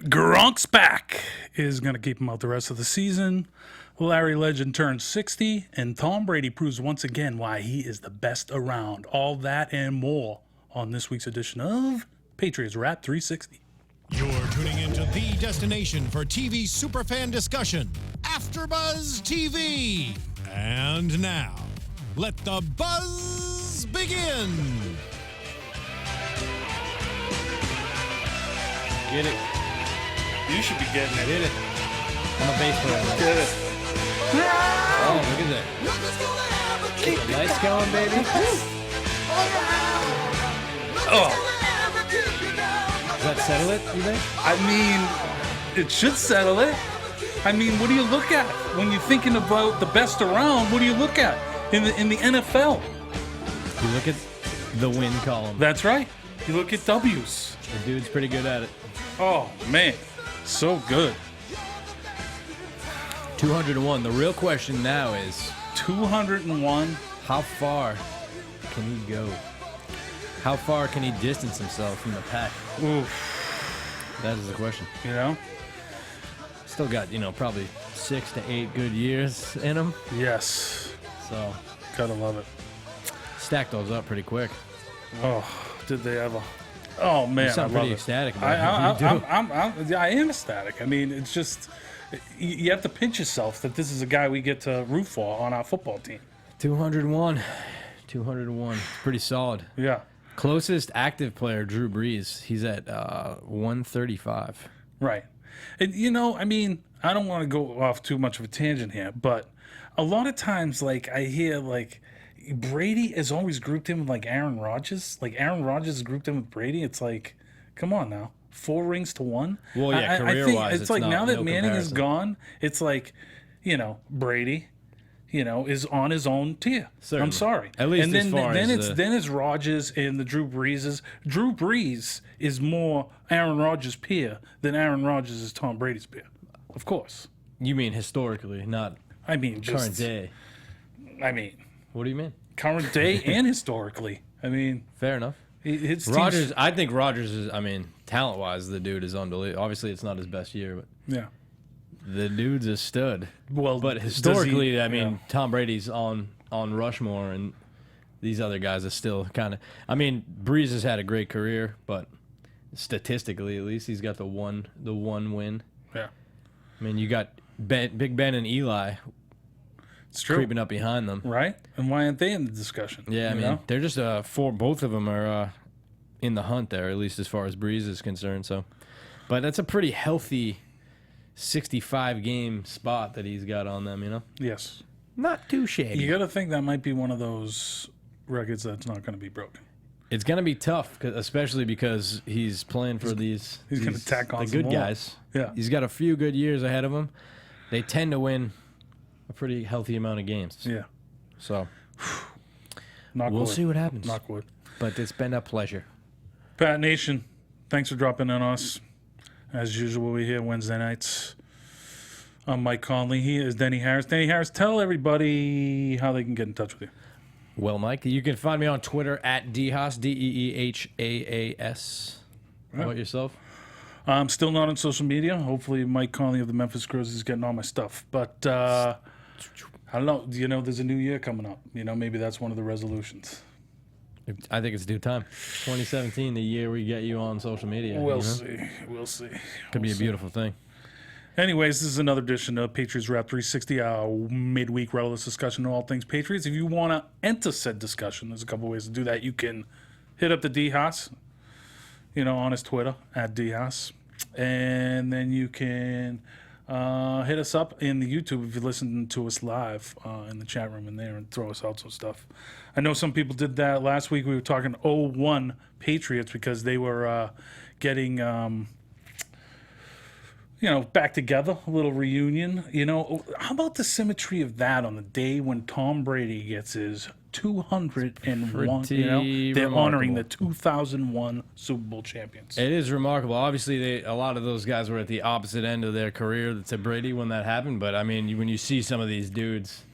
Gronk's back is going to keep him out the rest of the season. Larry Legend turns 60, and Tom Brady proves once again why he is the best around. All that and more on this week's edition of Patriots Wrap 360. You're tuning into the destination for TV superfan discussion, AFTERBUZZ TV. And now, let the buzz begin. Get it. You should be getting it. Get it. I'm a bass player. Get it. Oh, look at that. Keep the lights going, baby. Oh, Does that settle it, you think? I mean, it should settle it. I mean, what do you look at when you're thinking about the best around? What do you look at in the NFL? You look at the win column. That's right. You look at W's. The dude's pretty good at it. Oh man, so good. 201. The real question now is 201. how far can he go? How far can he distance himself from the pack? Oof. That is the question. You know? Still got, probably 6 to 8 good years in him. Yes. So Gotta love it. stack those up pretty quick. Oh, did they ever? Oh man, You sound I love pretty it. ecstatic about it. You do. I am ecstatic. I mean, it's just you have to pinch yourself that this is a guy we get to root for on our football team. 201. 201. Pretty solid. Yeah. Closest active player, Drew Brees. He's at 135. Right. And, I mean, I don't want to go off too much of a tangent here, but a lot of times, I hear, Brady has always grouped him with, Aaron Rodgers. Aaron Rodgers has grouped him with Brady. It's come on now. 4 rings to 1. Well, yeah, I think career-wise, it's it's now that no Manning is comparison. gone, it's Brady, is on his own tier. Certainly. I'm sorry. At least and then, as far then as it's Rodgers and the Drew Breeses. Drew Brees is more Aaron Rodgers' peer than Aaron Rodgers is Tom Brady's peer. Of course. You mean historically, not I mean, just current day. I mean, What do you mean? current day and historically. I mean, Fair enough. his team's- Rodgers, I think Rodgers is, talent-wise, the dude is unbelievable. Obviously, it's not his best year, but Yeah. the dude's a stud. Well, But does historically, he- Tom Brady's on Rushmore, and these other guys are still kind of. Breeze has had a great career, but statistically, at least, he's got the one win. Yeah. You got Big Ben and Eli It's true. creeping up behind them. Right? And why aren't they in the discussion? Yeah, you know? they're just both of them are in the hunt there, at least as far as Breeze is concerned. So, but that's a pretty healthy 65 game spot that he's got on them. Yes. Not too shady. You got to think that might be one of those records that's not going to be broken. It's gonna be tough, especially because he's playing for He's going to tack on the some good more. guys. Yeah. He's got a few good years ahead of him. They tend to win a pretty healthy amount of games. Yeah. So Knock we'll wood. see what happens. Knock wood. But it's been a pleasure. Pat Nation, thanks for dropping in on us. As usual, we're here Wednesday nights. I'm Mike Conley. He is Denny Harris. Denny Harris, tell everybody how they can get in touch with you. Well, Mike, you can find me on Twitter at Deehaas, DeeHaas. How about yourself? I'm still not on social media. Hopefully, Mike Conley of the Memphis Grizzlies is getting all my stuff. But I don't know. There's a new year coming up. Maybe that's one of the resolutions. I think it's due time. 2017, the year we get you on social media. We'll see. We'll see. Could be a beautiful thing. Anyways, this is another edition of Patriots Wrap 360, our midweek relative discussion on all things Patriots. If you want to enter said discussion, there's a couple ways to do that. You can hit up the D-Haas, on his Twitter, at D-Haas. And then you can hit us up in the YouTube if you listen to us live in the chat room in there and throw us out some stuff. I know some people did that last week. We were talking 0-1 Patriots because they were getting... back together, a little reunion. How about the symmetry of that on the day when Tom Brady gets his 201? Pretty They're honoring the remarkable. 2001 Super Bowl champions. It is remarkable. Obviously, a lot of those guys were at the opposite end of their career to Brady when that happened. But, when you see some of these dudes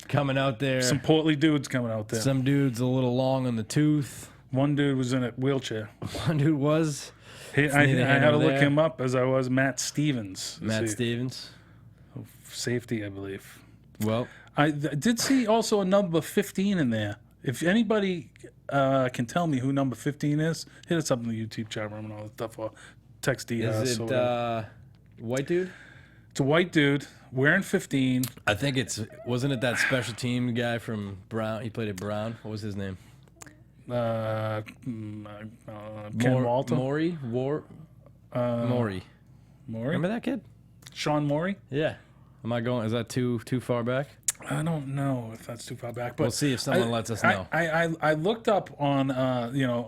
coming out there, Some portly dudes coming out there. some dudes a little long on the tooth. One dude was in a wheelchair. One dude was. I neither here had to nor look there. him up as I was Matt Stevens. Matt See, Stevens. safety, I believe. Well, I did see also a number 15 in there. If anybody can tell me who number 15 is, hit us up in the YouTube chat room and all that stuff, or text DS. is or it whatever. white dude? It's a white dude wearing 15. I think wasn't it that special team guy from Brown? He played at Brown. What was his name? Ken Walton. Maury? Maury. Maury? Remember that kid? Sean Maury? Yeah. Am I going? Is that too far back? I don't know if that's too far back, but We'll see if someone lets us know. I looked up on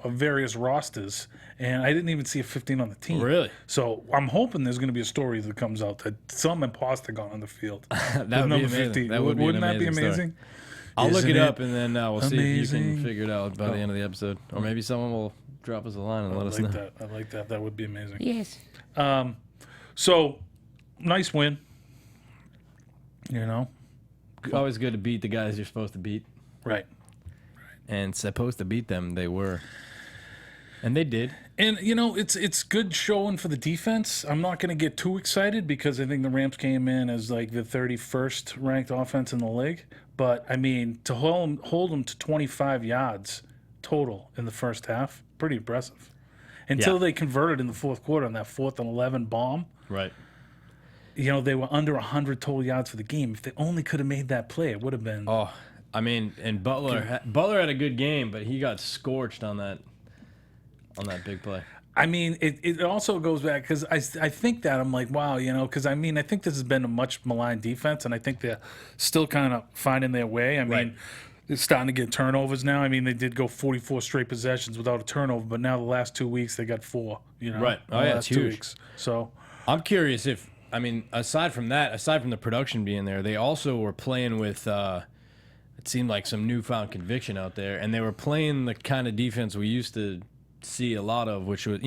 various rosters, and I didn't even see a 15 on the team. Really? So I'm hoping there's going to be a story that comes out that some imposter got on the field. That with would be number amazing. 15. That would be an Wouldn't that be amazing story. amazing? I'll look Isn't it it up, and then we'll see if you amazing? can figure it out by the end of the episode, or maybe someone will drop us a line and let us know. I like that. That would be amazing. Yes. So nice win. Always good to beat the guys you're supposed to beat, Right. and supposed to beat them. They were, and they did. And it's good showing for the defense. I'm not going to get too excited because I think the Rams came in as like the 31st ranked offense in the league. But I mean, to hold them to 25 yards total in the first half, pretty impressive. Until Yeah. they converted in the fourth quarter on that 4th and 11 bomb. Right. They were under 100 total yards for the game. If they only could have made that play, it would have been. Oh, I mean, and Butler had a good game, but he got scorched on that big play. I mean, it also goes back because I think that I'm like, wow, because I mean, I think this has been a much maligned defense, and I think they're still kind of finding their way. I mean, Right. they're starting to get turnovers now. I mean, they did go 44 straight possessions without a turnover, but now the last 2 weeks they got 4. Right. the Oh, yeah, last it's 2 huge. weeks. So I'm curious if, I mean, aside from the production being there, they also were playing with, it seemed like some newfound conviction out there, and they were playing the kind of defense we used to see a lot of, which was,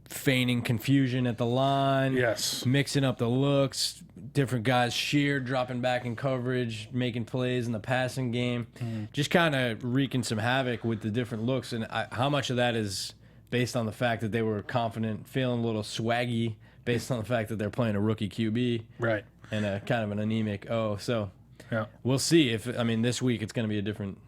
feigning confusion at the line, yes, mixing up the looks, different guys sheared, dropping back in coverage, making plays in the passing game, just kind of wreaking some havoc with the different looks. And how much of that is based on the fact that they were confident, feeling a little swaggy, based on the fact that they're playing a rookie QB right, and a kind of an anemic So yeah. we'll see if, this week it's going to be a different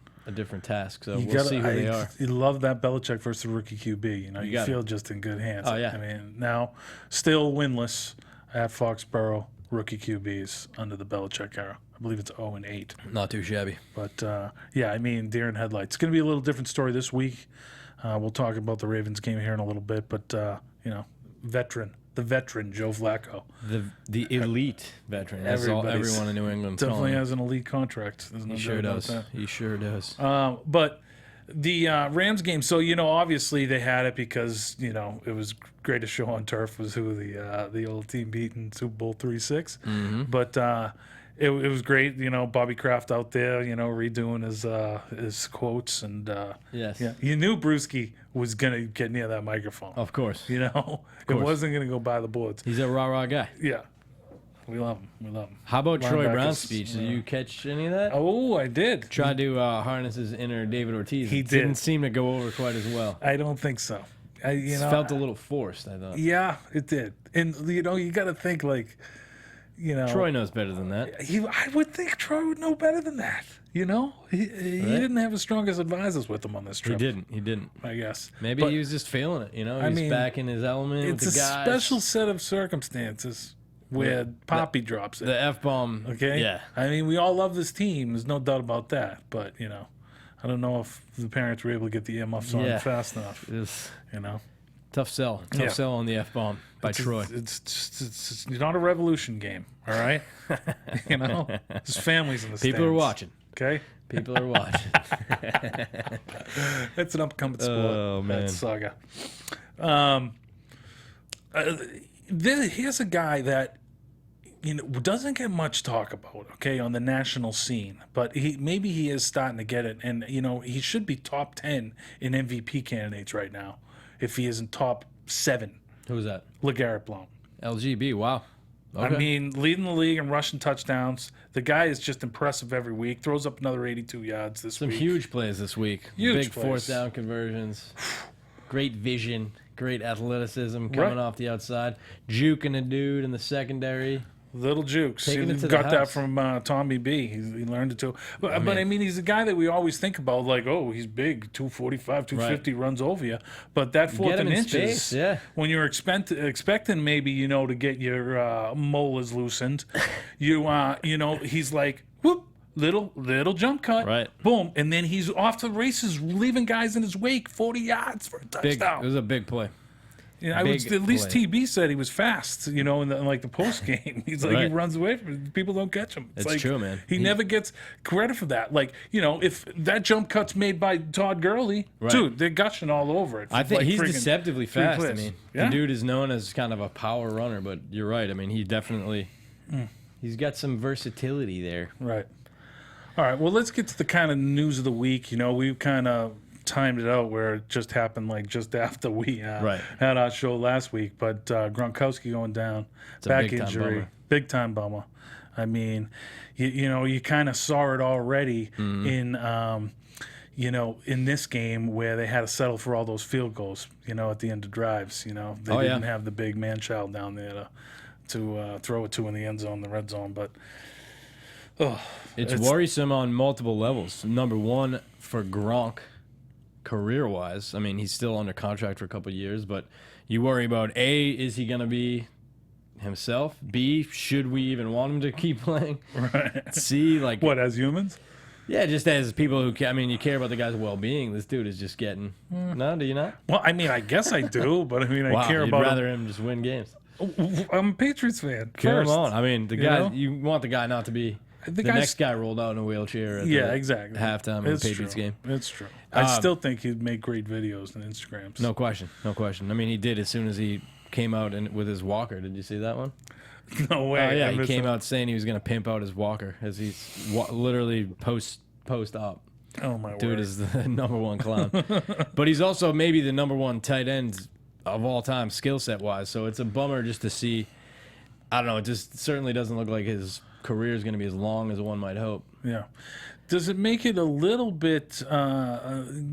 task. So we'll see who they are. You love that Belichick versus the rookie QB. You got feel just in good hands. Oh, yeah. I mean, now still winless at Foxborough, rookie QBs under the Belichick era. I believe it's 0-8. Not too shabby. But yeah, I mean, deer in headlights. It's going to be a little different story this week. We'll talk about the Ravens game here in a little bit. But the veteran Joe Flacco The elite veteran. That's all everyone in New England definitely has an elite contract. There's no He doubt sure about does. that. He sure does. But the Rams game, so obviously they had it because it was greatest show on turf was who the old team beat in Super Bowl 36. But it was great, Bobby Kraft out there, redoing his quotes and Yes. yeah, you knew Brewski was gonna get near that microphone. Of course. It wasn't gonna go by the boards. He's a rah guy. Yeah, we love him. We love him. How about Troy Linebackers, Brown's speech? Did you catch any of that? Oh, I did. Tried to harness his inner David Ortiz. He It did. Didn't seem to go over quite as well. I don't think so. It felt a little forced, I thought. Yeah, it did. And you got to think like, Troy knows better than that. I would think Troy would know better than that. He didn't have his strongest advisors with him on this He trip. didn't. I guess. Maybe But he was just feeling it. He's mean, back in his element with It's the a guys. special set of circumstances where Poppy drops it. The F-bomb. Okay. Yeah. I mean, we all love this team. There's no doubt about that. But I don't know if the parents were able to get the earmuffs on Yeah. fast enough. It was tough sell. Tough Yeah. sell on the F-bomb by Troy. It's not a revolution game. All right. There's families in the People are stands, watching. Okay. People are watching. It's an upcoming sport. Oh, man. That saga. Here's a guy that doesn't get much talk about, okay, on the national scene, but maybe he is starting to get it, and he should be top 10 in MVP candidates right now, if he isn't top 7. Who's that? LeGarrette Blount. LGB. Wow. Okay. I mean, leading the league in rushing touchdowns. The guy is just impressive every week. Throws up another 82 yards this Some week. huge plays this week. Huge Big plays. fourth down conversions. Great vision. Great athleticism coming off the outside, juking a dude in the secondary. Little jukes. Taking He it to the got that house. from Tommy B. He learned it too. But I mean, he's a guy that we always think about, like, oh, he's big, 245, 250, runs over you. But that fourth Get him and in inches, space, yeah. when you're expecting maybe, to get your molars loosened, he's like, whoop, little jump cut, Right. boom, and then he's off to the races, leaving guys in his wake, 40 yards for a Big. touchdown. It was a big play. Yeah, Big at least play. TB said he was fast, in the post game. He's like, he Right. runs away from it. People don't catch him. It's like, true, man. He never gets credit for that. Like, if that jump cut's made by Todd Gurley, Right. dude, they're gushing all over it. I think like he's friggin' deceptively three fast. I plays. mean, Yeah. the dude is known as kind of a power runner, but you're right. I mean, he definitely he's got some versatility there. Right. All right, well, let's get to the kind of news of the week. We kind of timed it out where it just happened just after we had our show last week. But Gronkowski going down, a back big-time injury, bummer. big time bummer. I mean, you kind of saw it already in in this game where they had to settle for all those field goals. At the end of drives. They didn't have the big man child down there to throw it to in the end zone, the red zone, but. It's worrisome on multiple levels. Number one, for Gronk, career-wise, I mean, he's still under contract for a couple of years, but you worry about, A, is he going to be himself? B, should we even want him to keep playing? Right. C, What, as humans? Yeah, just as people who, you care about the guy's well-being. This dude is just getting, no, do you not? Well, I mean, I guess I do, but I mean, Wow, I care you'd about rather him just win games. I'm a Patriots fan. Care him First. on. I mean, the guy, you want the guy not to be the guy's- next guy rolled out in a wheelchair at the exactly. halftime of It's the Patriots true. game. It's true. I still think he'd make great videos and Instagrams. No question. No question. I mean, he did as soon as he came out with his walker. Did you see that one? No way. Oh, yeah, I he missed came it. out saying he was going to pimp out his walker as he's literally post-op. Oh, my Dude word. is the number one clown. But he's also maybe the number one tight end of all time, skill set-wise. So it's a bummer just to see. I don't know. It just certainly doesn't look like his career is going to be as long as one might hope. Yeah. Does it make it a little bit,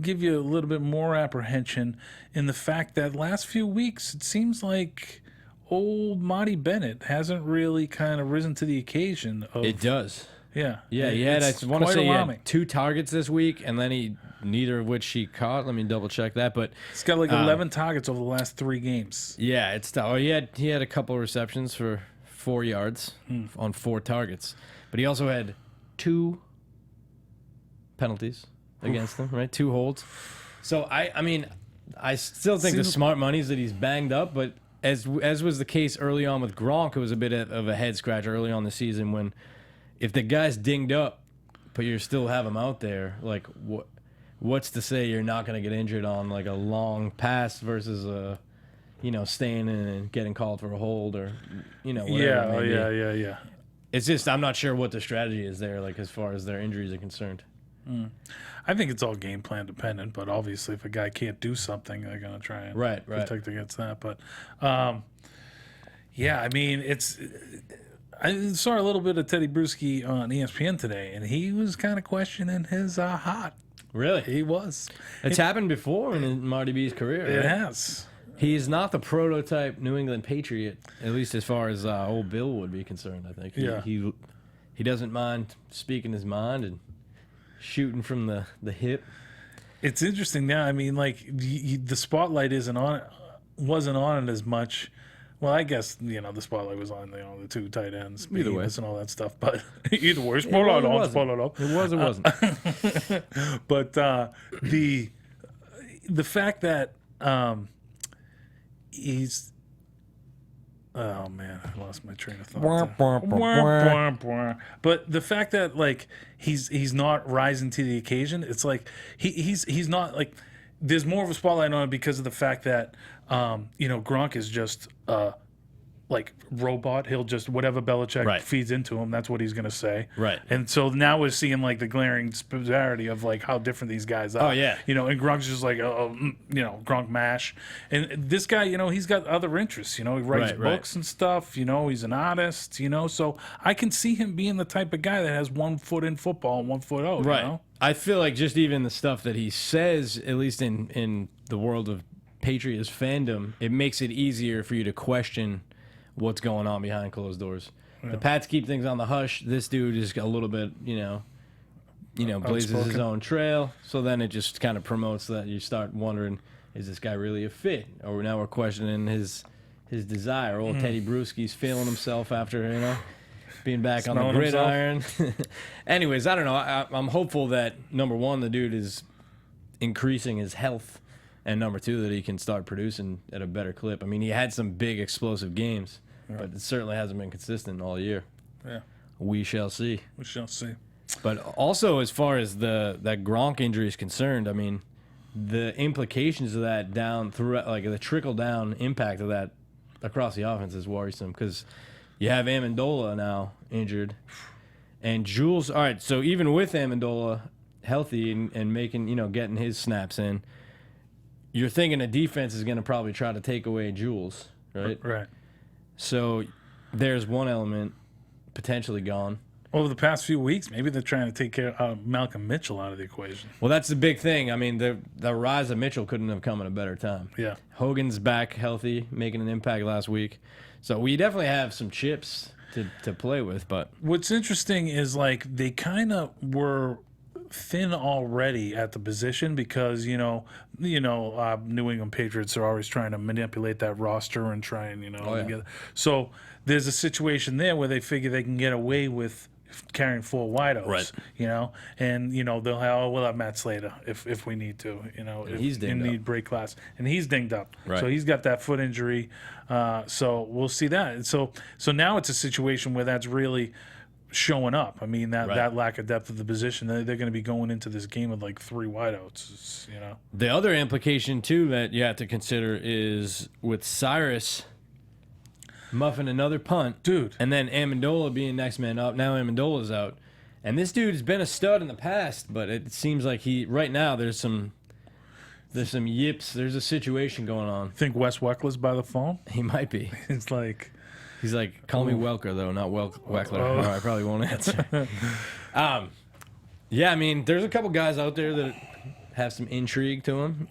give you a little bit more apprehension in the fact that last few weeks, it seems like old Marty Bennett hasn't really kind of risen to the occasion of. It does. Yeah. Yeah, he had, I It's want to quite say he alarming. had 2 targets this week, and then neither of which he caught. Let me double check that. But He's got like 11 targets over the last 3 games. yeah, it's tough. Oh, he had a couple of receptions for 4 yards on 4 targets, but he also had 2 penalties against him, right? 2 holds. So I mean, I still think the smart money is that he's banged up, but as was the case early on with Gronk, it was a bit of a head scratch early on the season when if the guy's dinged up, but you still have him out there, like what's to say you're not going to get injured on like a long pass versus a staying in and getting called for a hold or whatever Yeah. it may be. Yeah. It's just I'm not sure what the strategy is there, like as far as their injuries are concerned. I think it's all game plan dependent, but obviously if a guy can't do something, they're going to try and Right. protect against that. But, yeah, I mean, I saw a little bit of Teddy Bruschi on ESPN today, and he was kind of questioning his heart. Really, He was. it's happened before in Marty B's career. It Right? has. He is not the prototype New England Patriot, at least as far as old Bill would be concerned. I think. He doesn't mind speaking his mind and shooting from the hip. It's interesting now. I mean, like the spotlight wasn't on it as much. Well, I guess the spotlight was on the 2 tight ends, Either way. and all that stuff. But either way, spotlight on, spotlight off. It was. It wasn't. But the fact that he's. Oh man, I lost my train of thought. But the fact that like he's not rising to the occasion, it's like he's not like there's more of a spotlight on it because of the fact that Gronk is just like robot. He'll just whatever Belichick feeds into him, that's what he's gonna say. Right. And so now we're seeing like the glaring disparity of like how different these guys are. Oh, yeah. And Gronk's just like Gronk mash. And this guy, he's got other interests. He writes books and stuff. He's an artist. So I can see him being the type of guy that has 1 foot in football and 1 foot out. Right. I feel like just even the stuff that he says, at least in the world of Patriots fandom, it makes it easier for you to question what's going on behind closed doors. Yeah. The Pats keep things on the hush. This dude is a little bit, blazes his own trail. So then it just kind of promotes that you start wondering, is this guy really a fit? Or now we're questioning his desire. Old Teddy Bruschi's feeling himself after, being back on the gridiron. Anyways, I don't know. I'm hopeful that, number one, the dude is increasing his health, and number two, that he can start producing at a better clip. I mean, he had some big explosive games, but it certainly hasn't been consistent all year. Yeah. We shall see. We shall see. But also, as far as that Gronk injury is concerned, I mean, the implications of that down through, like the trickle-down impact of that across the offense is worrisome, because you have Amendola now injured, and Jules. All right, so even with Amendola healthy and making, getting his snaps in, you're thinking a defense is going to probably try to take away Jules, right? Right. So there's one element potentially gone. Over the past few weeks, maybe they're trying to take care of Malcolm Mitchell out of the equation. Well, that's the big thing. I mean, the rise of Mitchell couldn't have come at a better time. Yeah. Hogan's back healthy, making an impact last week. So we definitely have some chips to play with. But what's interesting is, like, they kind of were thin already at the position because, New England Patriots are always trying to manipulate that roster and try and, together. So there's a situation there where they figure they can get away with carrying 4 wideouts, right? And they'll have we'll have Matt Slater if we need to, if he's dinged up. Need break glass, and he's dinged up, right. So he's got that foot injury, so we'll see that. And so now it's a situation where that's really showing up. I mean, that lack of depth of the position, they're going to be going into this game with like 3 wideouts, The other implication too that you have to consider is with Cyrus muffing another punt, dude, and then Amendola being next man up. Now Amendola's out, and this dude's been a stud in the past, but it seems like right now there's some yips. There's a situation going on. Think Wes Weckler's by the phone? He might be. It's like he's like, call me Welker though, not Weckler. Oh. I probably won't answer. Yeah, I mean, there's a couple guys out there that have some intrigue to them,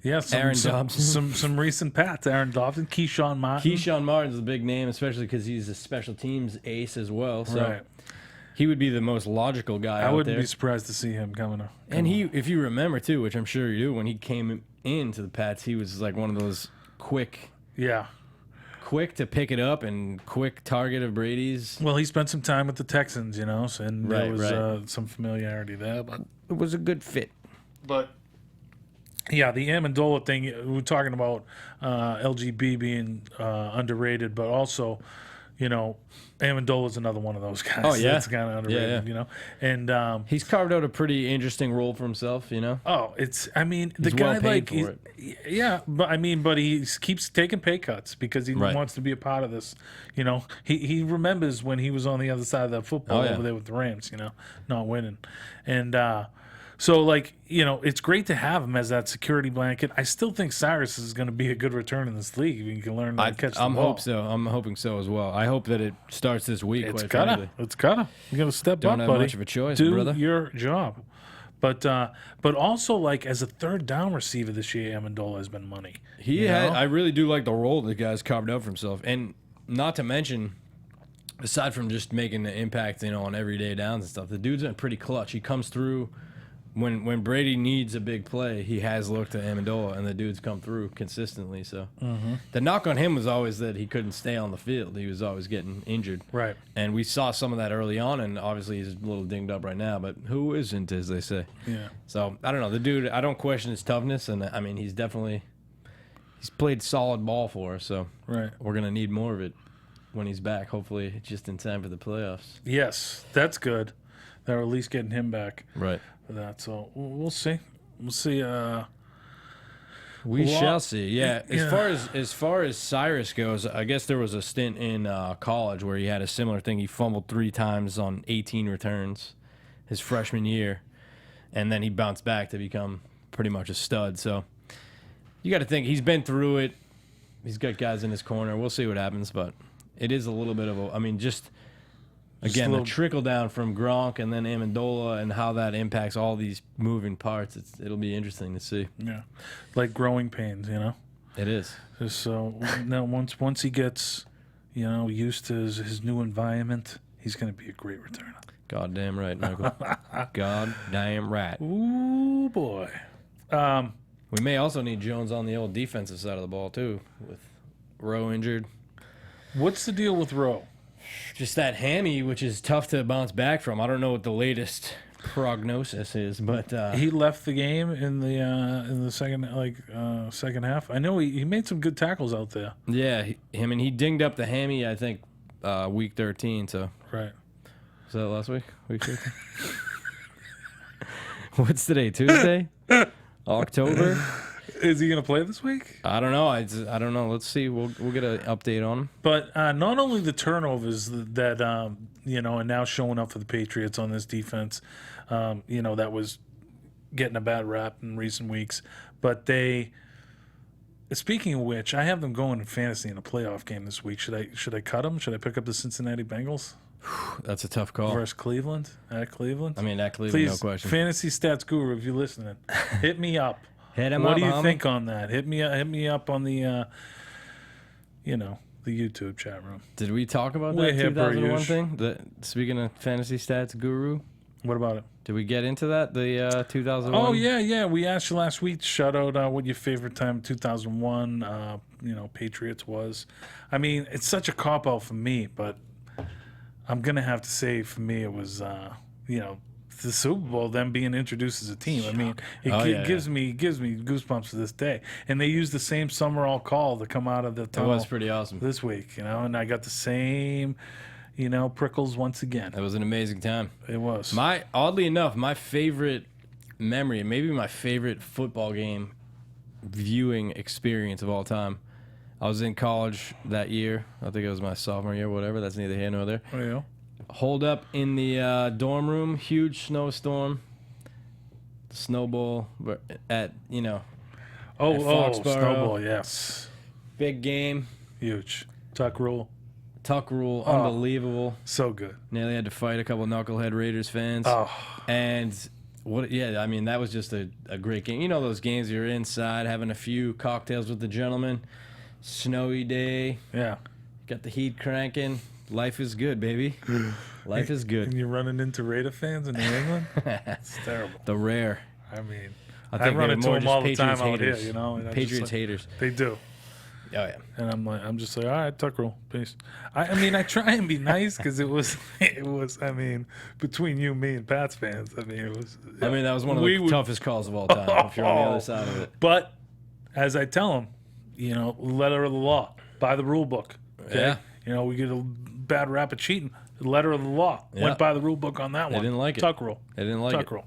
Yeah, Aaron Dobson. Some recent Pats. Aaron Dobson, Keyshawn Martin. Keyshawn Martin's a big name, especially because he's a special teams ace as well. So right. He would be the most logical guy out there. I wouldn't be surprised to see him coming up. And if you remember too, which I'm sure you do, when he came into the Pats, he was like one of those quick to pick it up and quick target of Brady's. Well, he spent some time with the Texans, and there was some familiarity there, but it was a good fit. But yeah, the Amendola thing, we're talking about LGB being underrated, but also, Amendola's another one of those guys. Oh, yeah. That's kind of underrated, And he's carved out a pretty interesting role for himself, Oh, the he's guy, well paid for it. Yeah, but he keeps taking pay cuts because he wants to be a part of this. He remembers when he was on the other side of the football over there with the Rams, not winning. And, so, it's great to have him as that security blanket. I still think Cyrus is going to be a good return in this league. He can learn to catch the ball. I'm hoping so as well. I hope that it starts this week. It's gotta. You got to step up, buddy. Don't have much of a choice, Do brother. your job. But also, as a third down receiver this year, Amendola has been money. I really do like the role the guy's carved out for himself. And not to mention, aside from just making the impact, on everyday downs and stuff, the dude's been pretty clutch. He comes through. When Brady needs a big play, he has looked at Amendola, and the dude's come through consistently. So the knock on him was always that he couldn't stay on the field. He was always getting injured. Right. And we saw some of that early on, and obviously he's a little dinged up right now, but who isn't, as they say. Yeah. So, I don't know. The dude, I don't question his toughness, and, I mean, he's played solid ball for us, so we're going to need more of it when he's back, hopefully just in time for the playoffs. Yes, that's good. They're at least getting him back. Right. For that, so we'll see. We'll see. We shall see. Yeah. As far as Cyrus goes, I guess there was a stint in college where he had a similar thing. He fumbled 3 times on 18 returns his freshman year, and then he bounced back to become pretty much a stud. So you got to think he's been through it. He's got guys in his corner. We'll see what happens, but it is a little bit of just Again, the trickle down from Gronk and then Amendola and how that impacts all these moving parts. It'll be interesting to see. Yeah, like growing pains, you know. It is. So now once he gets, used to his new environment, he's going to be a great returner. Goddamn right, Michael. Goddamn right. Ooh boy. We may also need Jones on the old defensive side of the ball too, with Rowe injured. What's the deal with Rowe? Just that hammy, which is tough to bounce back from. I don't know what the latest prognosis is, but he left the game in the second half. I know he made some good tackles out there. Yeah, he dinged up the hammy. I think week 13. So right. Was that last week? Week 13. What's today? Tuesday? October? Is he going to play this week? I don't know. I don't know. Let's see. We'll get an update on him. But not only the turnovers that are now showing up for the Patriots on this defense, that was getting a bad rap in recent weeks. But speaking of which, I have them going in fantasy in a playoff game this week. Should I cut them? Should I pick up the Cincinnati Bengals? That's a tough call. Versus Cleveland? At Cleveland? I mean, at Cleveland, please, no question. Fantasy Stats Guru, if you're listening, hit me up. What do you think on that? Hit me up on the the YouTube chat room. Did we talk about that 2001 thing? Speaking of Fantasy Stats Guru, what about it? Did we get into that? The 2001? Oh yeah. We asked you last week. Shout out what your favorite time in 2001 Patriots was. I mean, it's such a cop out for me, but I'm gonna have to say for me it was the Super Bowl, them being introduced as a team. I mean, it gives me goosebumps to this day. And they used the same Summerall call to come out of the tunnel. It was pretty awesome This week, and I got the same, prickles once again. It was an amazing time. It was. Oddly enough, my favorite memory, and maybe my favorite football game viewing experience of all time. I was in college that year. I think it was my sophomore year, whatever. That's neither here nor there. Oh, yeah. Holed up in the dorm room, huge snowstorm, snowball at Foxborough. Snowball, yes, big game, huge. Tuck rule, unbelievable, so good. Nearly had to fight a couple knucklehead Raiders fans. And I mean, that was just a great game. Those games you're inside having a few cocktails with the gentlemen, snowy day, got the heat cranking. Life is good, baby. Life is good. And you're running into Raider fans in New England? It's terrible. The rare. I mean, I run into them all the time haters. out here, Patriots haters. They do. Oh, yeah. And I'm just like, all right, tuck rule, peace. I mean, I try and be nice because it was, I mean, between you, me, and Pats fans, I mean, it was. I mean, that was one of the toughest calls of all time, if you're on the other side of it. But, as I tell them, letter of the law, by the rule book. Okay? Yeah. We get a bad rap of cheating. The letter of the law went by the rule book on that one. They didn't like it. Tuck rule. They didn't like Tuck rule.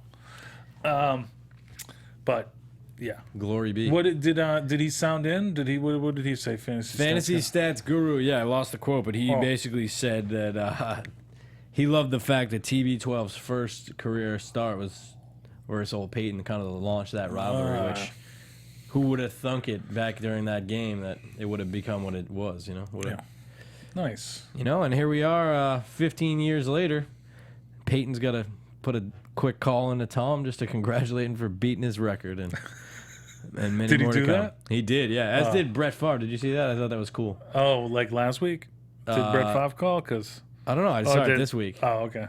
But yeah. Glory be. What did he sound in? What did he say? Fantasy Stats Guru. Yeah, I lost the quote, but he basically said that he loved the fact that TB12's first career start was versus old Peyton, kind of the launch of that rivalry. Which who would have thunk it back during that game that it would have become what it was? Nice. And here we are 15 years later. Peyton's got to put a quick call into Tom just to congratulate him for beating his record. And many did he more do to come. that? He did, yeah. As did Brett Favre. Did you see that? I thought that was cool. Oh, like last week? Did Brett Favre call? Because I don't know. I saw it this week. Oh, okay.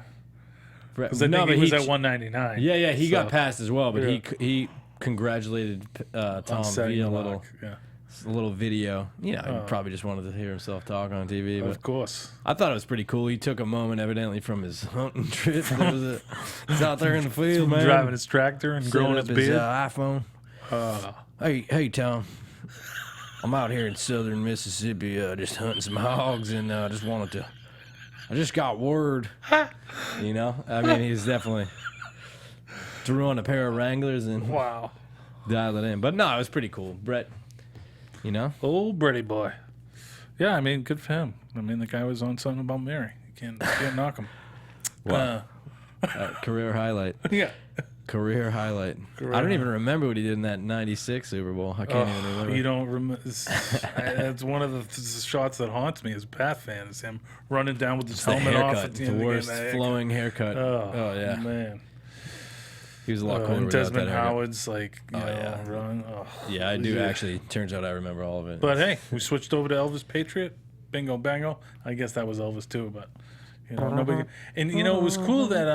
Because I think he was at 199. Yeah, he got passed as well, but he congratulated Tom via a little video. He probably just wanted to hear himself talk on TV. But of course. I thought it was pretty cool. He took a moment, evidently, from his hunting trip. He's out there in the field, man. Driving his tractor and growing his beard. iPhone. Hey, Tom. I'm out here in southern Mississippi just hunting some hogs, and I just got word. I mean, he's definitely threw on a pair of Wranglers and dialed it in. But no, it was pretty cool. Brett, Old Brady boy. Yeah, I mean, good for him. I mean, the guy was on something about Mary. You can't knock him. Wow. Career highlight. Yeah. Career highlight. I don't even remember what he did in that '96 Super Bowl. I can't even remember. You don't remember? That's one of the shots that haunts me as a Pat fan. Is him running down with his helmet off at the end the of worst the game. flowing haircut. Oh yeah, man. He was a lot cooler And without Desmond that haircut. Howard's like, run. Oh. Yeah, I do actually. Turns out I remember all of it. But hey, we switched over to Elvis Patriot. Bingo, bango. I guess that was Elvis too, but nobody. And it was cool that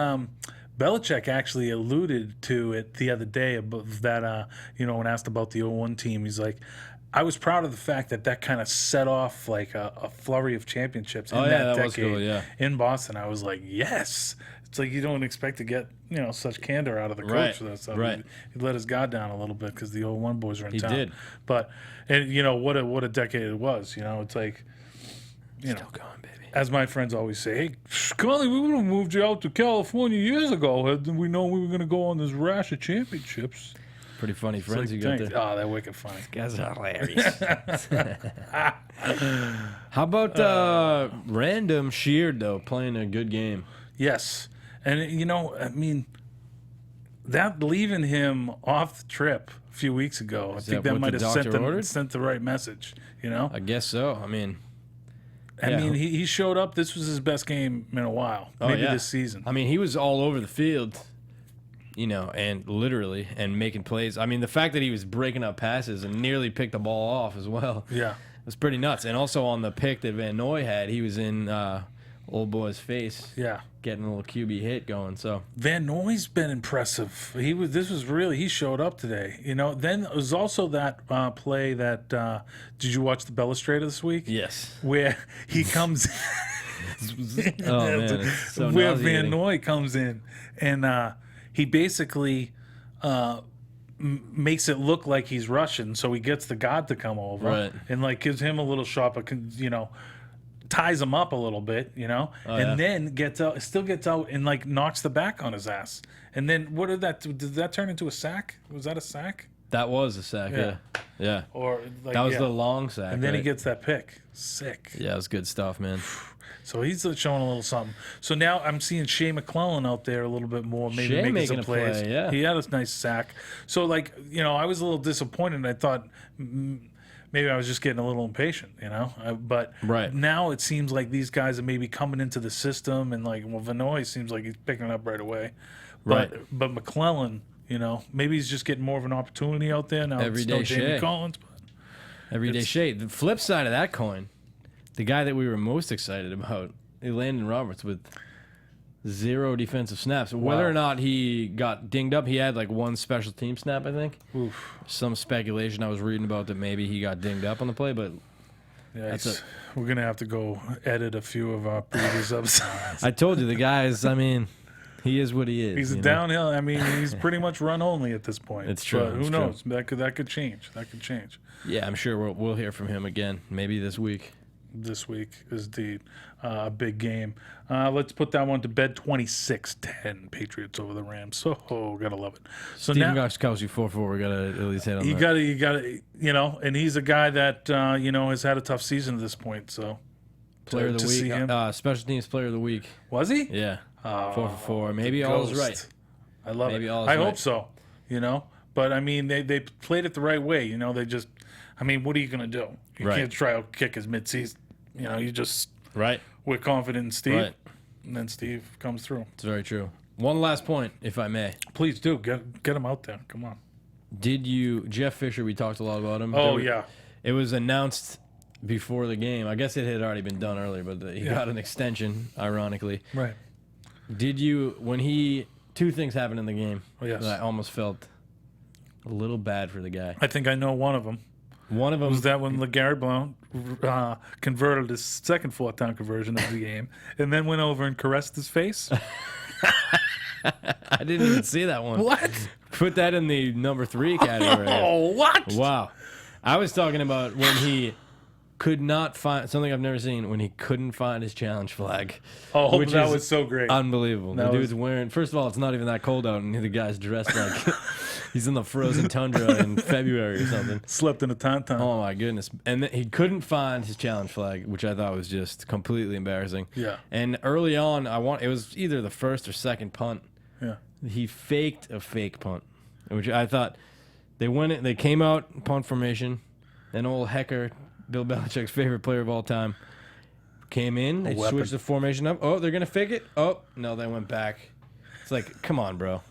Belichick actually alluded to it the other day about that. When asked about the 0-1 team, he's like, I was proud of the fact that kind of set off like a flurry of championships in that decade was cool, in Boston. I was like, yes. It's like you don't expect to get such candor out of the coach for that stuff. Right. He let his guard down a little bit because the 0-1 boys were in town. He did. But what a decade it was. It's like Still going, baby. as my friends always say, hey, Conley, we would have moved you out to California years ago had we known we were going to go on this rash of championships. Pretty funny friends you Like, got thanks. there. Oh, they're wicked funny. Guys are hilarious. How about random Sheard, though, playing a good game? Yes. And, I mean, that leaving him off the trip a few weeks ago, I think that that what might the have doctor sent the right message, I guess so. I mean, he showed up. This was his best game in a while, maybe this season. I mean, he was all over the field, and literally, and making plays. I mean, the fact that he was breaking up passes and nearly picked the ball off as well. Yeah. It was pretty nuts. And also on the pick that Van Noy had, he was in old boy's face. Yeah. Getting a little QB hit going. So Van Noy's been impressive. He showed up today. Then it was also that play that did you watch the Bellastrator this week? yes. Where he comes Oh man, it's so where nauseating. Van Noy comes in and he basically makes it look like he's rushing, so he gets the guard to come over Right. and like gives him a little shot, but ties him up a little bit, and then still gets out and like knocks the back on his ass. And then did that turn into a sack? Was that a sack? That was a sack. Yeah. Yeah. Or like, That was the long sack. and then he right? gets that pick. Sick. Yeah, it was good stuff, man. So he's showing a little something. So now I'm seeing Shea McClellan out there a little bit more, maybe Shea making some making a plays. play, yeah. He had a nice sack. So I was a little disappointed. I thought maybe I was just getting a little impatient, But Right. now it seems like these guys are maybe coming into the system, and Vanoy seems like he's picking it up right away. Right. But McClellan, maybe he's just getting more of an opportunity out there now. Everyday it's no Jamie Shea. Collins, but Everyday shade. The flip side of that coin, the guy that we were most excited about, Landon Roberts, with 0 defensive snaps. Whether or not he got dinged up, he had like 1 special team snap, I think. oof. Some speculation I was reading about that maybe he got dinged up on the play, but Yeah, That's we're gonna have to go edit a few of our previous episodes. I told you the guy is. I mean, he is what he is. He's a you know? downhill. I mean, he's pretty much run only at this point. It's true, But who it's true. knows? That could change. That could change. Yeah, I'm sure we'll hear from him again, maybe this week. This week is the big game. Let's put that one to bed. 26-10 Patriots over the Rams. So gotta love it. So Steven now Gostkowski 4-4. We gotta at least hit on you that. gotta, and he's a guy that has had a tough season at this point. So Player of the to see him. week. Special teams player of the week. Was he? Yeah. 4-4. Maybe all's Ghost. right. I love Maybe it. all's I right. hope so. But I mean, they played it the right way. They just. I mean, what are you gonna do? You Right. can't try out kick his midseason. You just. Right. We're confident in Steve, Right. and then Steve comes through. It's very true. One last point, if I may. Please do get him out there. Come on. Did you Jeff Fisher? We talked a lot about him. Oh There- yeah. It was announced before the game. I guess it had already been done earlier, but he Yeah. got an extension. Ironically, Right. did you? When two things happened in the game. Oh, yes. that I almost felt a little bad for the guy. I think I know one of them. One of them Was that when LeGarrette Blount converted his second fourth-down conversion of the game, and then went over and caressed his face? I didn't even see that one. What? Put that in the number 3 category. Oh, what? Wow. I was talking about when he could not find something I've never seen, when he couldn't find his challenge flag. Oh, which that is was so great. Unbelievable. That The dude's was- wearing, first of all, it's not even that cold out, and the guy's dressed like he's in the frozen tundra in February or something. Slept in a tauntaun. Oh my goodness. And he couldn't find his challenge flag, which I thought was just completely embarrassing. Yeah. And early on, it was either the first or second punt. Yeah. he faked a fake punt, which I thought they came out punt formation, and old Hecker, Bill Belichick's favorite player of all time, came in. They switched the formation up. Oh, they're gonna fake it. Oh no, they went back. It's like, come on, bro.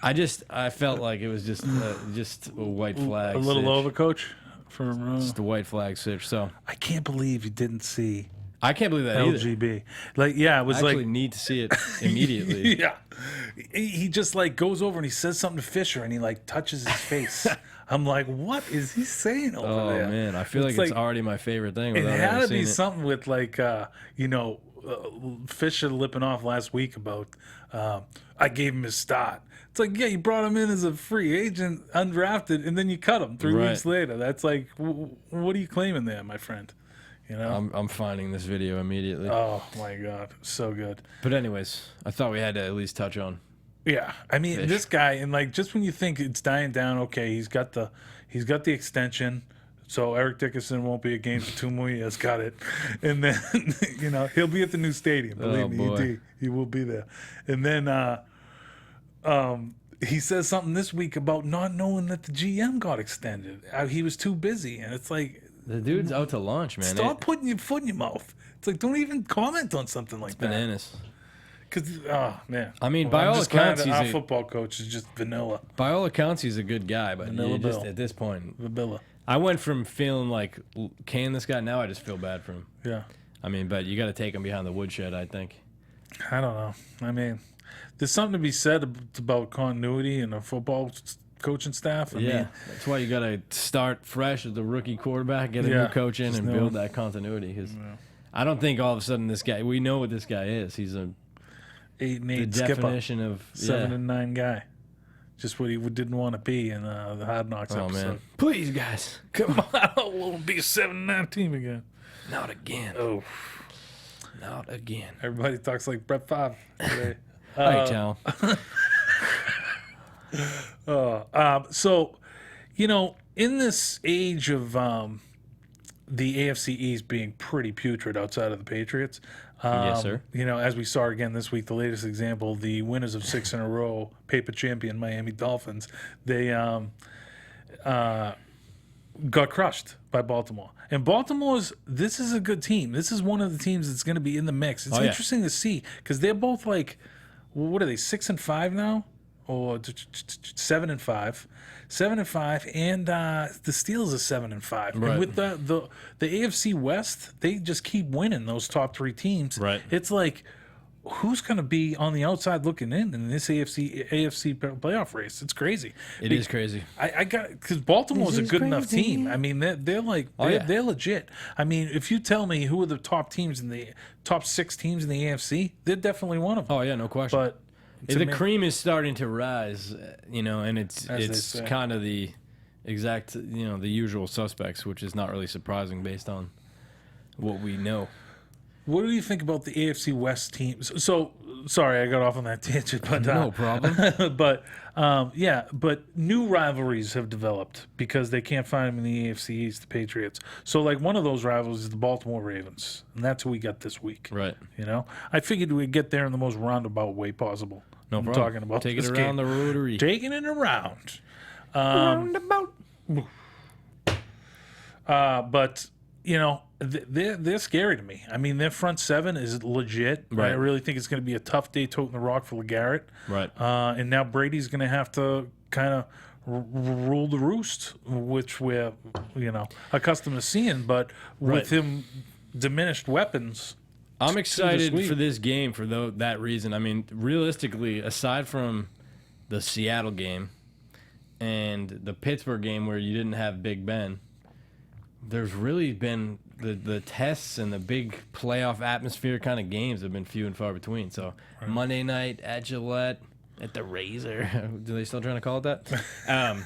I felt like it was just a white flag. A little over, coach. Just a white flag switch. So I can't believe you didn't see. I can't believe that either. LGB. Like, yeah, it was I actually need to see it immediately. Yeah. He just like goes over and he says something to Fisher and he like touches his face. I'm like, what is he saying over there? Oh man, I feel like it's already my favorite thing. It without had ever to seeing be it. something with like, Fisher lipping off last week about I gave him his start. It's like, yeah, you brought him in as a free agent, undrafted, and then you cut him 3 weeks later. That's like, what are you claiming there, my friend? You know, I'm finding this video immediately. Oh my god, so good. But anyways, I thought we had to at least touch on. Yeah, I mean Fish. this guy, and like just when you think it's dying down, okay, he's got the extension, so Eric Dickerson won't be a game for 2 more years. Got it, and then he'll be at the new stadium. Believe me, he will be there. And then he says something this week about not knowing that the GM got extended. He was too busy, and it's like. The dude's out to lunch, man. Stop putting your foot in your mouth. It's like, don't even comment on something like that. Bananas. Because, oh, man. I mean, by all accounts, our football coach is just vanilla. By all accounts, he's a good guy, but just at this point, Vanilla. I went from feeling like, can this guy? Now I just feel bad for him. Yeah. I mean, but you got to take him behind the woodshed, I think. I don't know. I mean, there's something to be said about continuity in a football coaching staff. I mean, that's why you got to start fresh as the rookie quarterback, get a new coach in, and build that continuity. Because I don't think all of a sudden this guy, we know what this guy is. He's a 8-8 the definition of 7-9 guy. Just what he didn't want to be in the Hard Knocks episode. Man. Please, guys. Come on. I don't want to be a 7-9 team again. Not again. Oh. Not again. Everybody talks like Brett Favre today. Hi, Tal. So, in this age of the AFC East being pretty putrid outside of the Patriots, yes, sir. As we saw again this week, the latest example, the winners of 6 in a row, paper champion Miami Dolphins, they got crushed by Baltimore. And this is a good team. This is one of the teams that's going to be in the mix. It's interesting to see because they're both like, what are they, 6-5 now? Or 7-5, 7-5, and the Steelers are 7-5. Right. And with the AFC West, they just keep winning those top 3 teams. Right. It's like, who's going to be on the outside looking in this AFC playoff race? It's crazy. It is crazy. Because Baltimore's a good enough team. I mean, they're legit. I mean, if you tell me who are the top teams in the top 6 teams in the AFC, they're definitely one of them. Oh yeah, no question. But the cream is starting to rise, and it's kind of the exact, the usual suspects, which is not really surprising based on what we know. What do you think about the AFC West teams? So, sorry, I got off on that tangent, but no problem. but new rivalries have developed because they can't find them in the AFC East, the Patriots. So, like, one of those rivals is the Baltimore Ravens, and that's who we got this week. Right. I figured we'd get there in the most roundabout way possible. No problem. Talking about Take this it around game. the rotary. Taking it around. Roundabout. But they're scary to me. I mean, their front 7 is legit. Right. I really think it's going to be a tough day toting the rock for LeGarrette. Right. And now Brady's going to have to kind of rule the roost, which we're accustomed to seeing. But with him diminished weapons. I'm excited for this game for that reason. I mean, realistically, aside from the Seattle game and the Pittsburgh game where you didn't have Big Ben, there's really been the tests and the big playoff atmosphere kind of games have been few and far between. So Monday night at Gillette, at the Razor, do they still trying to call it that?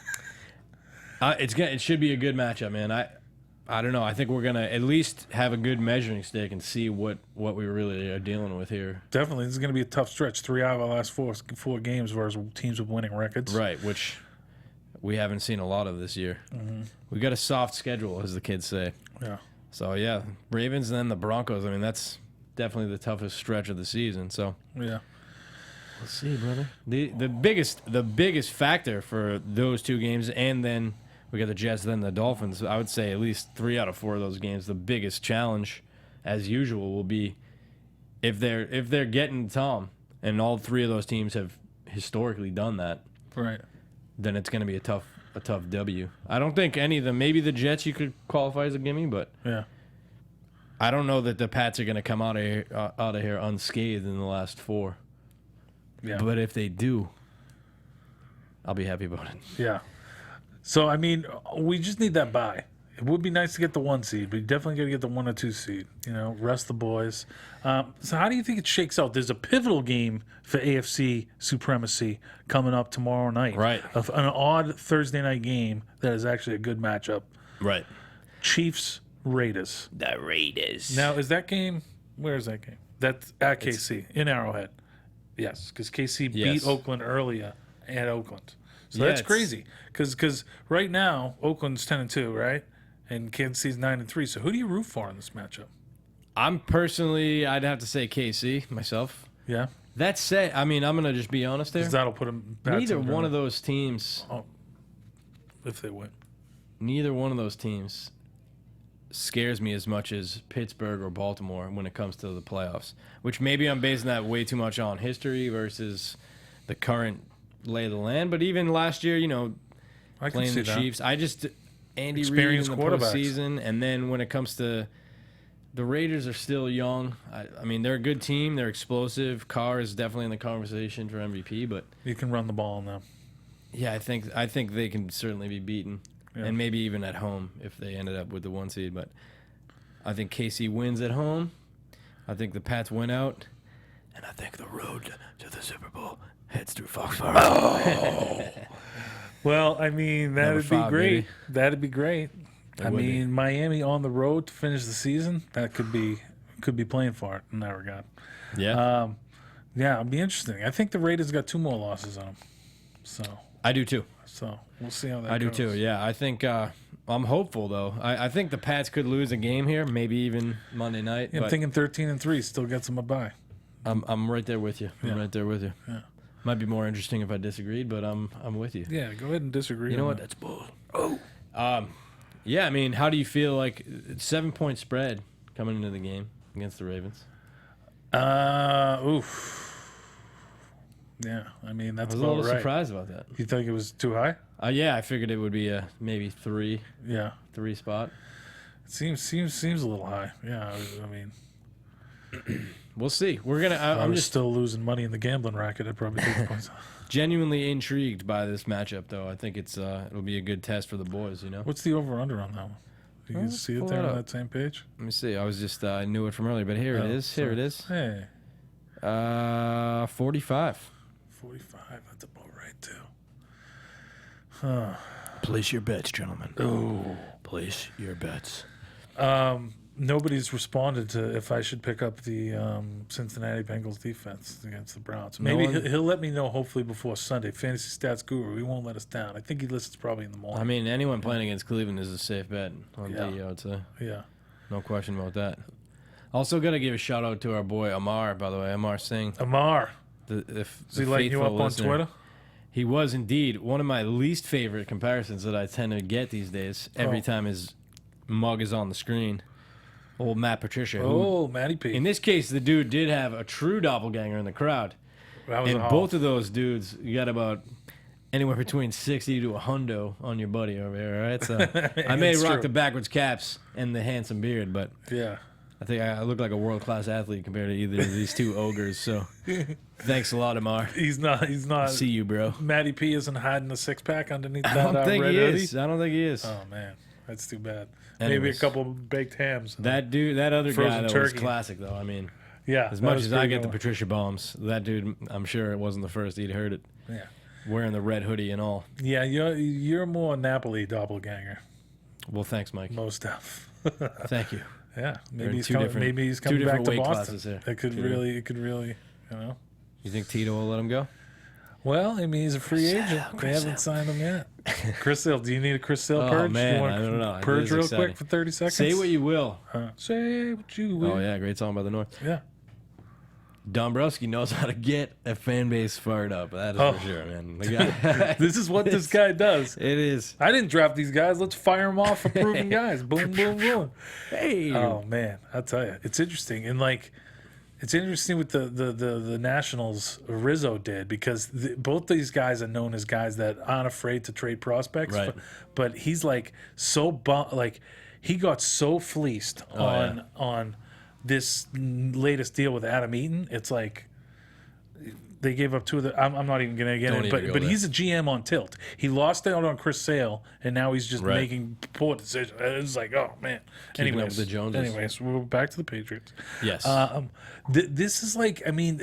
It should be a good matchup, man. I don't know. I think we're gonna at least have a good measuring stick and see what we really are dealing with here. Definitely, this is going to be a tough stretch. 3 out of our last four games versus teams with winning records. Right, which we haven't seen a lot of this year. Mm-hmm. We got a soft schedule, as the kids say. Yeah. So yeah, Ravens and then the Broncos. I mean, that's definitely the toughest stretch of the season. So yeah. We'll see, brother. The biggest factor for those two games, and then we got the Jets, then the Dolphins. I would say at least 3 out of 4 of those games. The biggest challenge, as usual, will be if they're getting Tom, and all 3 of those teams have historically done that. Right. Then it's going to be a tough W. I don't think any of them. Maybe the Jets you could qualify as a gimme, but Yeah. I don't know that the Pats are going to come out of here unscathed in the last 4. Yeah. But if they do, I'll be happy about it. Yeah. So, I mean, we just need that bye. It would be nice to get the 1 seed, but you definitely got to get the 1 or 2 seed. You know, rest the boys. So how do you think it shakes out? There's a pivotal game for AFC supremacy coming up tomorrow night. Right. An odd Thursday night game that is actually a good matchup. Right. Chiefs, Raiders. The Raiders. Now, is that game, where is that game? That's at KC, in Arrowhead. Yes, because KC beat Oakland earlier at Oakland. So that's crazy. Because right now, Oakland's 10-2, right? And Kansas City's 9-3. So who do you root for in this matchup? I'm personally, I'd have to say KC myself. Yeah? That said, I mean, I'm going to just be honest there. Because that'll put them back. Neither one of those teams, if they win. neither one of those teams scares me as much as Pittsburgh or Baltimore when it comes to the playoffs, which maybe I'm basing that way too much on history versus the current lay of the land. But even last year, you know, I can playing see the that. Chiefs, I just Andy Reid in Experienced the quarterbacks. postseason, and then when it comes to the Raiders are still young. I mean, they're a good team. They're explosive. Carr is definitely in the conversation for MVP, but You can run the ball on them. yeah, I think they can certainly be beaten, and maybe even at home if they ended up with the 1 seed. But I think KC wins at home. I think the Pats win out, and I think the road to the Super Bowl heads through Foxborough. Well, I mean, that'd be fought, great. baby. That'd be great. I would be. mean, Miami on the road to finish the season, that could be playing for it in that regard. Yeah, Yeah, it'd be interesting. I think the Raiders got 2 more losses on them. I do too. So we'll see how that I goes. do too. Yeah, I think I'm hopeful though. I think the Pats could lose a game here, maybe even Monday night. Yeah, I'm but thinking 13-3 still gets them a bye. I'm right there with you. I'm Yeah. right there with you. Yeah. Might be more interesting if I disagreed, but I'm with you. Yeah, go ahead and disagree. You know on what? that. That's bull. Oh. Yeah, I mean, how do you feel like 7-point spread coming into the game against the Ravens? Oof. Yeah, I mean, I that's was a about little right. surprised about that. You think it was too high? Yeah, I figured it would be a maybe three spot. It seems a little high. Yeah, I mean, We'll see. We're gonna. I'm just still losing money in the gambling racket. I'd probably take the points. genuinely intrigued by this matchup, though. I think it'll be a good test for the boys. You know. What's the over/under on that one? You can see it pull there that on up. that same page. Let me see. I was just I knew it from earlier, but here it is. Here it is. Hey, 45. 45. That's about right too. Place your bets, gentlemen. Oh. Place your bets. Nobody's responded to if I should pick up the Cincinnati Bengals defense against the Browns. Maybe he'll let me know hopefully before Sunday. Fantasy Stats Guru, he won't let us down. I think he listens probably in the morning. I mean, anyone playing against Cleveland is a safe bet on Yeah. D, I would say. Yeah. No question about that. Also, got to give a shout out to our boy Amar, by the way. Amar Singh. Amar, The is he lighting you up on listener. Twitter? He was indeed one of my least favorite comparisons that I tend to get these days. Every time his mug is on the screen. Old Matt Patricia. who, Oh, Matty P. in this case, the dude did have a true doppelganger in the crowd. That was And a haul. both of those dudes, you got about anywhere between 60 to a hundo on your buddy over here, all right? So I may It's rock true. the backwards caps and the handsome beard, but Yeah. I think I look like a world-class athlete compared to either of these two ogres. So thanks a lot, Amar. He's not. See you, bro. Matty P isn't hiding a six-pack underneath I that don't think red he hoodie. is. I don't think he is. Oh, man. That's too bad. Maybe a Anyways. couple of baked hams. That dude, that other Frozen guy, though, was turkey. classic, though. I mean, Yeah. as that much was as I pretty get the good. Patricia bombs, that dude, I'm sure it wasn't the first he'd heard it. Yeah. Wearing the red hoodie and all. Yeah, you're more Napoli doppelganger. Well, thanks, Mike. Most stuff. Thank you. Yeah, They're maybe in he's two coming. different- Maybe he's two coming back different to weight Boston. classes there. It could really, you know. You think Tito will let him go? Well, I mean, he's a free agent. They haven't signed him yet. Chris Hill, do you need a Chris Hill Oh, purge? man, you want I don't know. Purge This is real exciting. quick for 30 seconds. Say what you will. Say what you will. Oh, yeah, great song by the North. Yeah. Dombrowski knows how to get a fan base fired up. That is for sure, man. The guy, This is what this guy does. it is. I didn't draft these guys. Let's fire them off for proven guys. Boom, boom, boom. Hey. Oh man, I'll tell you, it's interesting, and like, it's interesting with the Nationals. Rizzo did because both these guys are known as guys that aren't afraid to trade prospects. Right. But he's like like he got so fleeced on this latest deal with Adam Eaton. It's like they gave up two of the. I'm not even going to get it, but he's a GM on tilt. He lost out on Chris Sale, and now he's just making poor decisions. It's like, oh man. Keeping up with the Joneses. Anyways, we're back to the Patriots. Yes. This is like, I mean,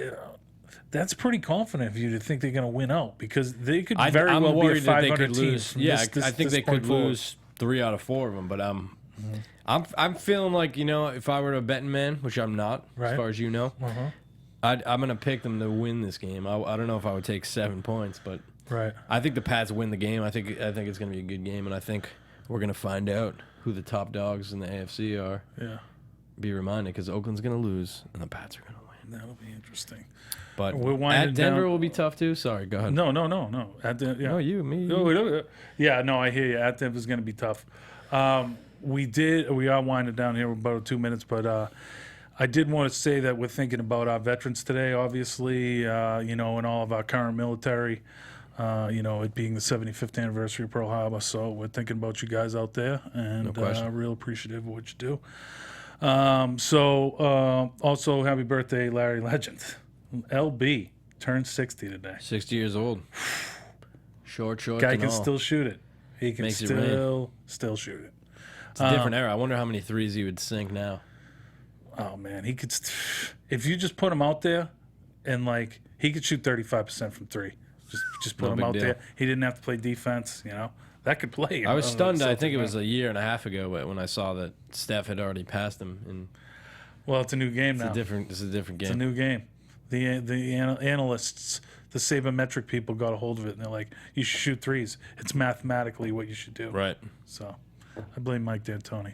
that's pretty confident of you to think they're going to win out because they could very well be a 500 team. I think they could lose 3 out of 4 of them, but I'm feeling like, if I were a betting man, which I'm not, as far as you know, I'm going to pick them to win this game. I don't know if I would take 7 points, but I think the Pats win the game. I think it's going to be a good game, and I think we're going to find out who the top dogs in the AFC are. Yeah. Be reminded, because Oakland's going to lose, and the Pats are going to win. That'll be interesting. But at Denver will be tough, too. Sorry, go ahead. No. At No, you, me. Yeah, no, I hear you. At Denver's going to be tough. We are winding down here about 2 minutes, but I did want to say that we're thinking about our veterans today, obviously, and all of our current military, it being the 75th anniversary of Pearl Harbor. So we're thinking about you guys out there, and real appreciative of what you do. Also, happy birthday, Larry Legend. LB turned 60 today. 60 years old. Short. Guy can still shoot it. He can Makes it still shoot it. It's a different era. I wonder how many threes he would sink now. Oh man, he could. If you just put him out there, and like he could shoot 35% from 3. Just put him out there. He didn't have to play defense. That could play. I was stunned. I think it was a year and a half ago, but when I saw that Steph had already passed him. And well, it's a new game now. It's a different game. It's a new game. The analysts, the sabermetric people, got a hold of it, and they're like, "You should shoot threes. It's mathematically what you should do." Right. So, I blame Mike D'Antoni.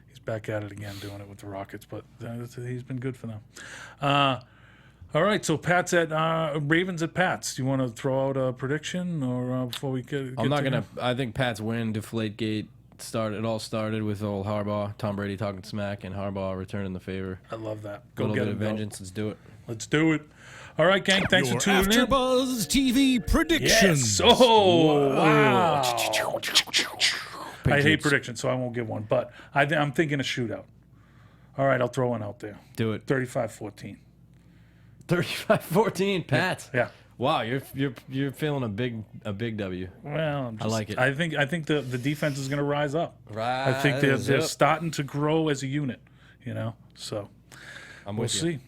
He's back at it again, doing it with the Rockets, but he's been good for them. All right, so Pats at Ravens at Pats. Do you want to throw out a prediction, or before we get? I'm not gonna. I think Pats win. Deflategate started. It all started with old Harbaugh, Tom Brady talking smack, and Harbaugh returning the favor. I love that. Go get it, vengeance. Let's do it. Let's do it. All right, gang. Thanks for tuning in. AfterBuzz TV predictions. Yes. Oh, wow. I hate predictions, so I won't give one. But I'm thinking a shootout. All right, I'll throw one out there. Do it. 35-14. 35-14, Pats. Yeah. Wow, you're feeling a big W. Well, I like it. I think the defense is going to rise up. Right. I think they're starting to grow as a unit. So we'll see.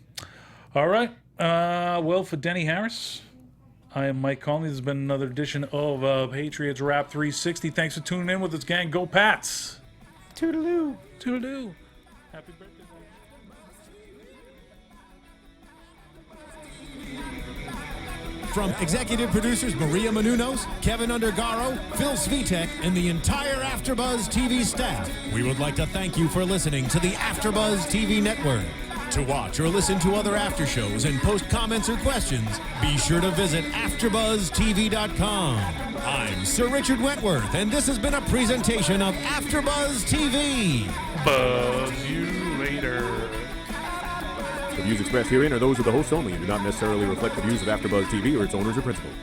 All right. Well, for Denny Harris, I am Mike Conley. This has been another edition of Patriots Wrap 360. Thanks for tuning in with us, gang. Go Pats. Toodaloo. Toodaloo. Happy birthday. From executive producers Maria Menounos, Kevin Undergaro, Phil Svitek, and the entire AfterBuzz TV staff, we would like to thank you for listening to the AfterBuzz TV network. To watch or listen to other after shows and post comments or questions, be sure to visit AfterBuzzTV.com. I'm Sir Richard Wentworth, and this has been a presentation of AfterBuzz TV. Buzz you later. The views expressed herein are those of the hosts only and do not necessarily reflect the views of AfterBuzz TV or its owners or principals.